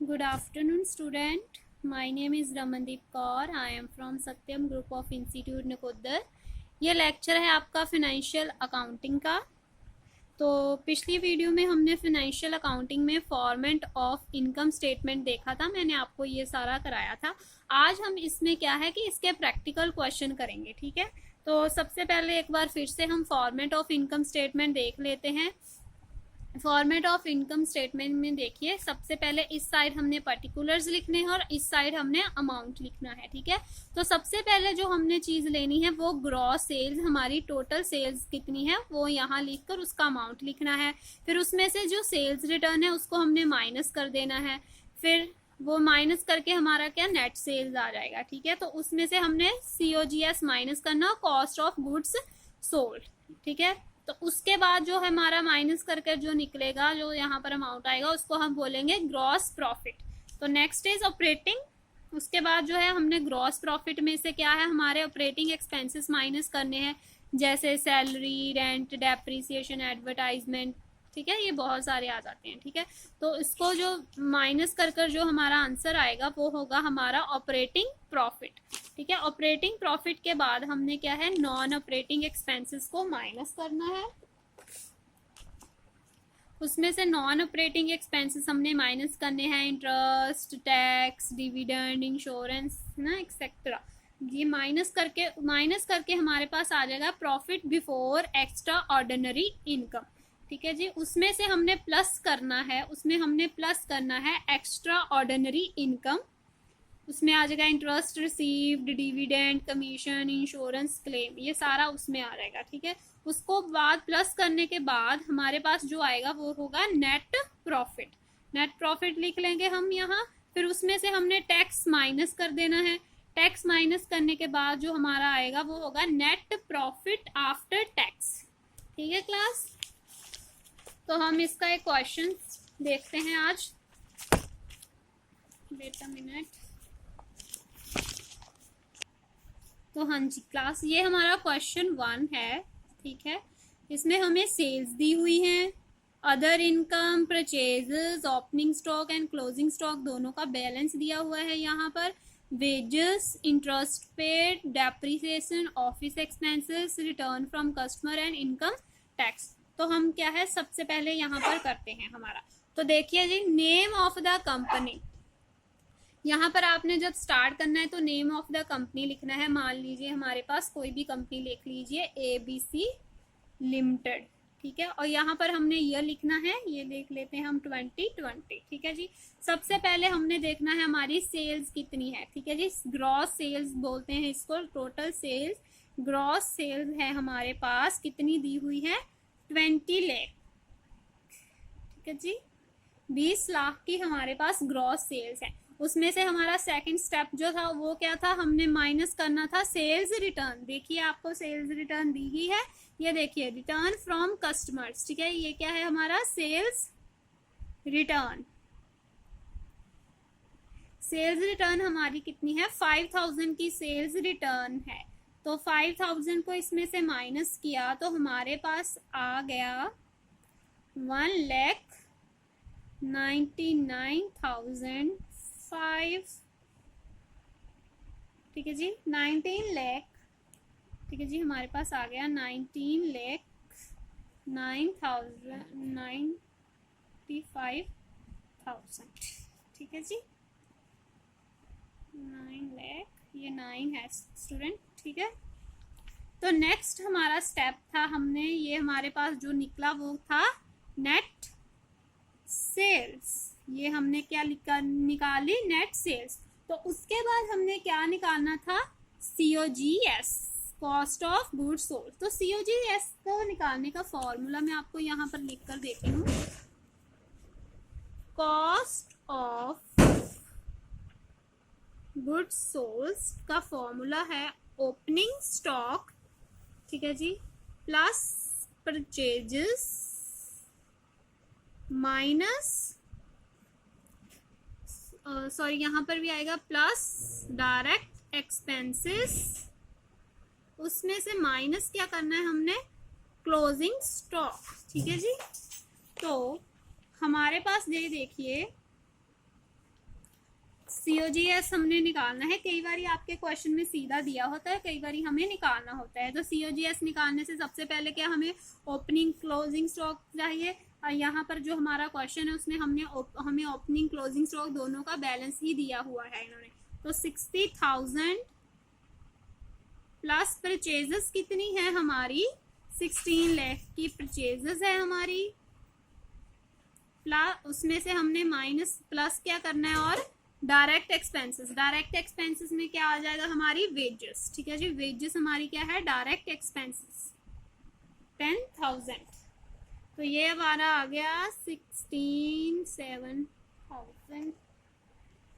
Good afternoon, student. My name is Ramandeep Kaur. I am from Satyam Group of Institute Nakodar. ये lecture है आपका financial accounting का। तो पिछली video में हमने फिनेंशियल अकाउंटिंग में फॉर्मेट ऑफ इनकम स्टेटमेंट देखा था, मैंने आपको ये सारा कराया था। आज हम इसमें क्या है कि इसके प्रैक्टिकल क्वेश्चन करेंगे, ठीक है। तो सबसे पहले एक बार फिर से हम फॉर्मेट ऑफ इनकम स्टेटमेंट देख लेते हैं। फॉर्मेट ऑफ इनकम स्टेटमेंट में देखिए, सबसे पहले इस साइड हमने पर्टिकुलर्स लिखने हैं और इस साइड हमने अमाउंट लिखना है, ठीक है। तो सबसे पहले जो हमने चीज लेनी है वो ग्रॉस सेल्स, हमारी टोटल सेल्स कितनी है वो यहाँ लिखकर उसका अमाउंट लिखना है। फिर उसमें से जो सेल्स रिटर्न है उसको हमने माइनस कर देना है। फिर वो माइनस करके हमारा क्या नेट सेल्स आ जाएगा, ठीक है। तो उसमें से हमने COGS माइनस करना, कॉस्ट ऑफ गुड्स सोल्ड, ठीक है। तो उसके बाद जो है हमारा माइनस करके जो निकलेगा, जो यहाँ पर अमाउंट आएगा उसको हम बोलेंगे ग्रॉस प्रॉफिट। तो नेक्स्ट इज ऑपरेटिंग। उसके बाद जो है हमने ग्रॉस प्रॉफिट में से क्या है हमारे ऑपरेटिंग एक्सपेंसेस माइनस करने हैं, जैसे सैलरी, रेंट, डेप्रिसिएशन, एडवर्टाइजमेंट, ठीक है। ये बहुत सारे आ जाते हैं, ठीक है। तो इसको जो माइनस कर कर जो हमारा आंसर आएगा वो होगा हमारा ऑपरेटिंग प्रॉफिट, ठीक है। ऑपरेटिंग प्रॉफिट के बाद हमने क्या है नॉन ऑपरेटिंग एक्सपेंसेस को माइनस करना है। उसमें से नॉन ऑपरेटिंग एक्सपेंसेस हमने माइनस करने हैं इंटरेस्ट, टैक्स, डिविडेंड, इंश्योरेंस ना एक्सेट्रा। ये माइनस करके हमारे पास आ जाएगा profit before extra ordinary income, ठीक है जी। उसमें से हमने प्लस करना है, एक्स्ट्रा ऑर्डिनरी इनकम। उसमें आ जाएगा interest received, dividend, commission, insurance claim, ये सारा उसमें आ जाएगा, ठीक है। उसको बाद प्लस करने के बाद हमारे पास जो आएगा वो होगा नेट प्रॉफिट। नेट प्रॉफिट लिख लेंगे हम यहाँ। फिर उसमें से हमने टैक्स माइनस कर देना है। टैक्स माइनस करने के बाद जो हमारा आएगा वो होगा नेट प्रॉफिट आफ्टर टैक्स, ठीक है क्लास। तो हम इसका एक क्वेश्चन देखते हैं आज। Wait a minute. तो हाँ जी क्लास, ये हमारा क्वेश्चन 1 है, ठीक है। इसमें हमें सेल्स दी हुई है, other income, purchases, opening stock and closing stock दोनों का बैलेंस दिया हुआ है यहाँ पर, wages, interest paid, depreciation, office expenses, return from customer and income tax. तो हम क्या है सबसे पहले यहाँ पर करते हैं हमारा। तो देखिए जी, नेम ऑफ द कंपनी, यहाँ पर आपने जब स्टार्ट करना है तो नेम ऑफ द कंपनी लिखना है। मान लीजिए हमारे पास कोई भी कंपनी लिख लीजिए ABC लिमिटेड, ठीक है। और यहाँ पर हमने ईयर लिखना है, ये देख लेते हैं हम 2020, ठीक है जी। सबसे पहले हमने देखना है हमारी सेल्स कितनी है, ठीक है जी। ग्रॉस सेल्स बोलते हैं इसको, टोटल सेल्स। ग्रॉस सेल्स है हमारे पास कितनी दी हुई है 20 लाख, ठीक है जी। 20 लाख की हमारे पास ग्रॉस सेल्स है। उसमें से हमारा सेकंड स्टेप जो था वो क्या था, हमने माइनस करना था सेल्स रिटर्न। देखिए आपको सेल्स रिटर्न दी ही है, ये देखिए रिटर्न फ्रॉम कस्टमर्स, ठीक है। ये क्या है हमारा सेल्स रिटर्न। सेल्स रिटर्न हमारी कितनी है 5000 की सेल्स रिटर्न है। तो 5000 को इसमें से माइनस किया तो हमारे पास आ गया 1,99,005, ठीक है जी। 19 लाख, ठीक है जी, हमारे पास आ गया 19,95,000, ठीक है जी। 9 लाख, ये 9 है स्टूडेंट, ठीक है। तो नेक्स्ट हमारा स्टेप था, हमने ये हमारे पास जो निकला वो था नेट सेल्स। ये हमने क्या निकाली नेट सेल्स। तो उसके बाद हमने क्या निकालना था COGS, cost of goods sold. तो COGS को निकालने का फॉर्मूला मैं आपको यहाँ पर लिख कर देती हूँ। कॉस्ट ऑफ गुड्स सोल्ड का फॉर्मूला है ओपनिंग स्टॉक, ठीक है जी, प्लस परचेजेस माइनस सॉरी यहाँ पर भी आएगा प्लस डायरेक्ट एक्सपेंसेस। उसमें से माइनस क्या करना है हमने क्लोजिंग स्टॉक, ठीक है जी। तो हमारे पास ये देखिए COGS हमने निकालना है। कई बार आपके क्वेश्चन में सीधा दिया होता है, कई बार हमें निकालना होता है। तो COGS निकालने से सबसे पहले क्या हमें ओपनिंग क्लोजिंग स्टॉक चाहिए। और यहाँ पर जो हमारा क्वेश्चन है उसमें हमें ओपनिंग क्लोजिंग स्टॉक दोनों का बैलेंस ही दिया हुआ है इन्होंने। तो 60,000 प्लस परचेजेस कितनी है हमारी, 16 लाख की परचेजेस है हमारी, प्लस उसमें से हमने माइनस प्लस क्या करना है, और डायरेक्ट एक्सपेंसेस। डायरेक्ट एक्सपेंसेस में क्या आ जाएगा हमारी वेजेस। ठीक है जी, वेजेस हमारी क्या है, डायरेक्ट एक्सपेंसेस 10,000। तो ये हमारा आ गया 16,700।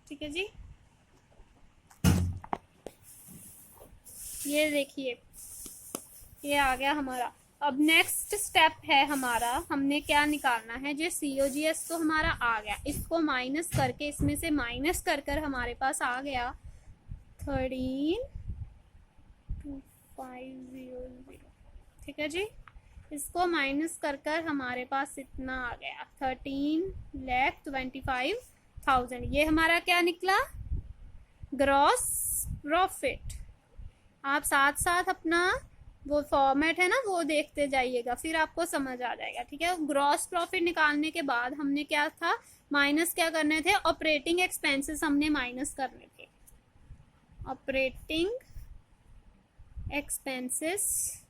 ठीक है जी, ये देखिए ये आ गया हमारा। अब नेक्स्ट स्टेप है हमारा, हमने क्या निकालना है, जो COGS तो हमारा आ गया, इसको माइनस करके, इसमें से माइनस कर कर हमारे पास आ गया 13,2500। ठीक है जी, इसको माइनस कर कर हमारे पास इतना आ गया 13,25,000। ये हमारा क्या निकला, ग्रॉस प्रॉफिट। आप साथ साथ अपना वो फॉर्मेट है ना वो देखते जाइएगा, फिर आपको समझ आ जाएगा। ठीक है, ग्रॉस प्रॉफिट निकालने के बाद हमने क्या था, माइनस क्या करने थे, ऑपरेटिंग एक्सपेंसेस हमने माइनस करने थे। ऑपरेटिंग एक्सपेंसेस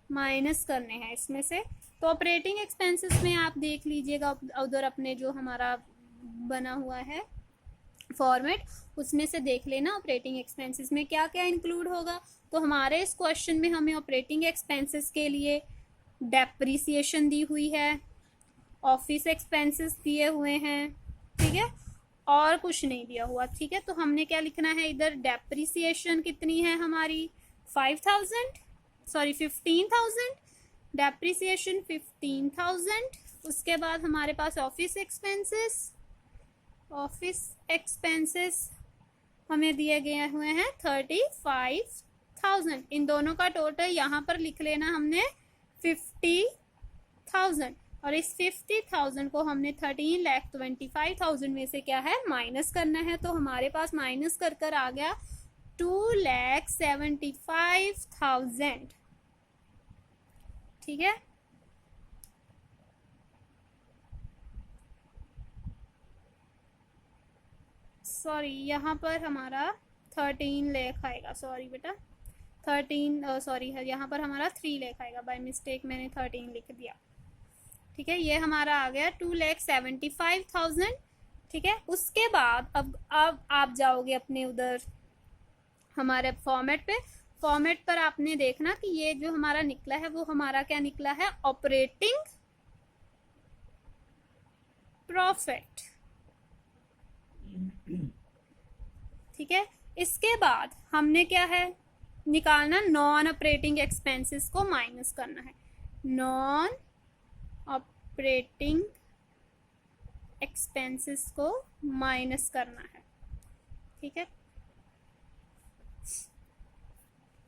माइनस करने हैं इसमें से। तो ऑपरेटिंग एक्सपेंसेस में आप देख लीजिएगा उधर अपने जो हमारा बना हुआ है फॉर्मेट, उसमें से देख लेना ऑपरेटिंग एक्सपेंसेस में क्या क्या इंक्लूड होगा। तो हमारे इस क्वेश्चन में हमें ऑपरेटिंग एक्सपेंसेस के लिए डेप्रिसिएशन दी हुई है, ऑफिस एक्सपेंसेस दिए हुए हैं, ठीक है, और कुछ नहीं दिया हुआ। ठीक है, तो हमने क्या लिखना है इधर, डेप्रिसिएशन कितनी है हमारी 15,000, डेप्रिसिएशन 15,000। उसके बाद हमारे पास ऑफिस एक्सपेंसेस हमें दिए गए हुए हैं 35,000। इन दोनों का टोटल यहाँ पर लिख लेना हमने 50,000, और इस 50,000 को हमने 13,25,000 में से क्या है, माइनस करना है। तो हमारे पास माइनस कर कर आ गया 2,75,000। ठीक है, सॉरी यहाँ पर हमारा 13 लाख आएगा, सॉरी बेटा 13 सॉरी है, यहाँ पर हमारा 3 लाख आएगा, बाय मिस्टेक मैंने 13 लिख दिया। ठीक है, ये हमारा आ गया 2,75,000। ठीक है, उसके बाद अब आप जाओगे अपने उधर हमारे फॉर्मेट पे। फॉर्मेट पर आपने देखना कि ये जो हमारा निकला है वो हमारा क्या निकला है, ऑपरेटिंग प्रॉफिट। ठीक है, इसके बाद हमने क्या है निकालना, नॉन ऑपरेटिंग एक्सपेंसेस को माइनस करना है। नॉन ऑपरेटिंग एक्सपेंसेस को माइनस करना है। ठीक है,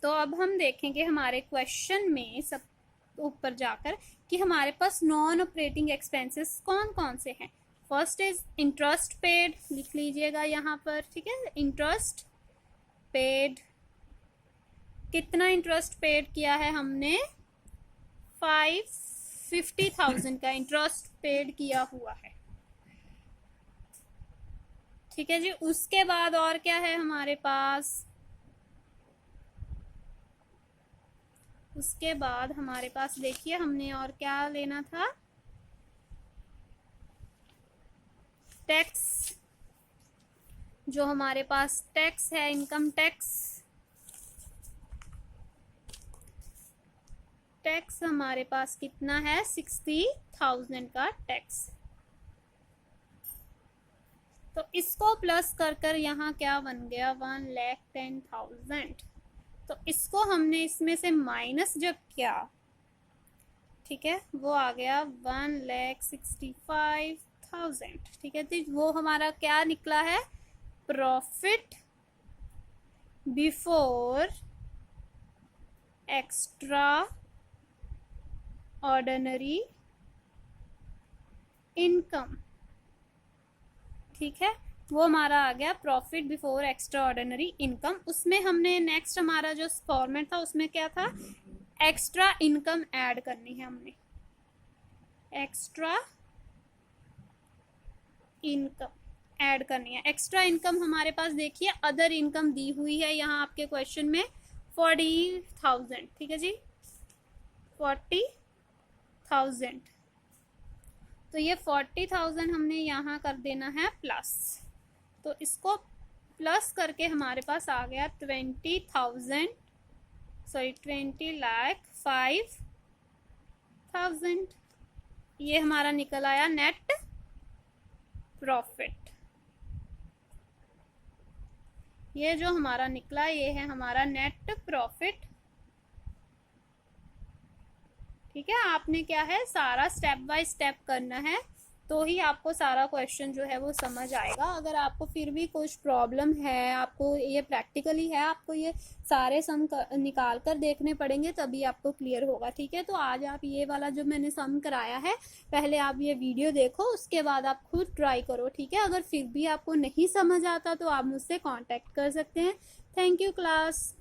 तो अब हम देखेंगे हमारे क्वेश्चन में सब ऊपर जाकर कि हमारे पास नॉन ऑपरेटिंग एक्सपेंसेस कौन कौन से हैं। फर्स्ट इज इंटरेस्ट पेड, लिख लीजिएगा यहाँ पर। ठीक है, इंटरेस्ट पेड, कितना इंटरेस्ट पेड किया है हमने, 50,000 का इंटरेस्ट पेड किया हुआ है। ठीक है जी, उसके बाद और क्या है हमारे पास, उसके बाद हमारे पास देखिए हमने और क्या लेना था, टैक्स। जो हमारे पास टैक्स है, इनकम टैक्स हमारे पास कितना है, 60,000 का टैक्स। तो इसको प्लस कर कर यहाँ क्या बन गया, 1,10,000। तो इसको हमने इसमें से माइनस जब किया, ठीक है, वो आ गया 1,65,000। ठीक है, तो वो हमारा क्या निकला है, profit before extra ordinary income. ठीक है, वो हमारा आ गया profit before extra ordinary income. उसमें हमने नेक्स्ट हमारा जो फॉर्मेट था उसमें क्या था, एक्स्ट्रा इनकम ऐड करनी है हमने, एक्स्ट्रा इनकम ऐड करनी है। एक्स्ट्रा इनकम हमारे पास देखिए अदर इनकम दी हुई है यहाँ आपके क्वेश्चन में 40,000, ठीक है जी, 40,000। तो ये 40,000 हमने यहाँ कर देना है प्लस, तो इसको प्लस करके हमारे पास आ गया 20,5,000। ये हमारा निकल आया नेट प्रॉफिट। ये जो हमारा निकला ये है हमारा नेट प्रॉफिट। ठीक है, आपने क्या है सारा स्टेप बाय स्टेप करना है, तो ही आपको सारा क्वेश्चन जो है वो समझ आएगा। अगर आपको फिर भी कुछ प्रॉब्लम है, आपको ये प्रैक्टिकली है, आपको ये सारे सम निकाल कर देखने पड़ेंगे तभी आपको क्लियर होगा। ठीक है, तो आज आप ये वाला जो मैंने सम कराया है पहले आप ये वीडियो देखो, उसके बाद आप खुद ट्राई करो। ठीक है, अगर फिर भी आपको नहीं समझ आता तो आप मुझसे कॉन्टेक्ट कर सकते हैं। Thank you class.